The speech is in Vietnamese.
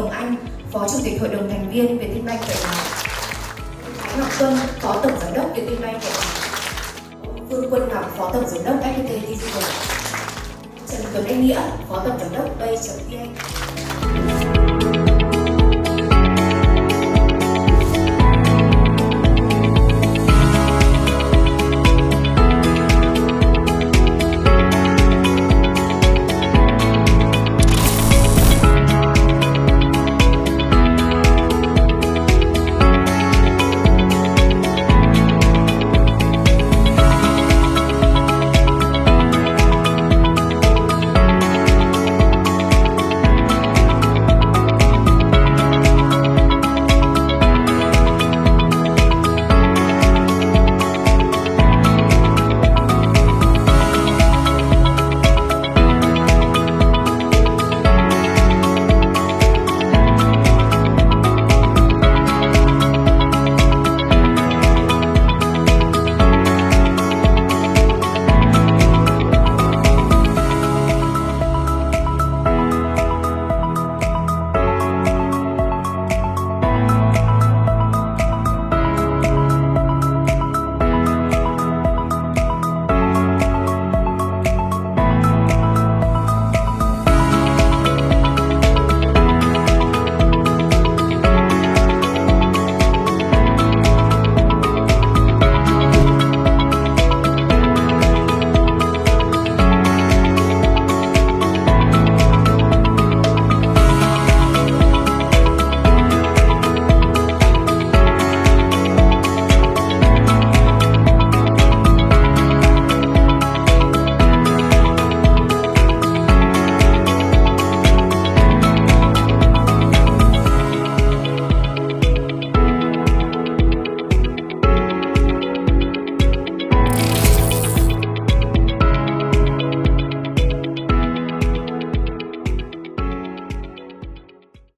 Hồng Anh, Phó Chủ tịch Hội đồng thành viên Vietinbank Tại Lào. Thái Ngọc Xuân, Phó Tổng Giám đốc Vietinbank Tại Lào. Phương Quân Ngọc, Phó Tổng Giám đốc FPT Digital. Trần Tuấn Anh Nghĩa, Phó Tổng Giám đốc Bay.vn.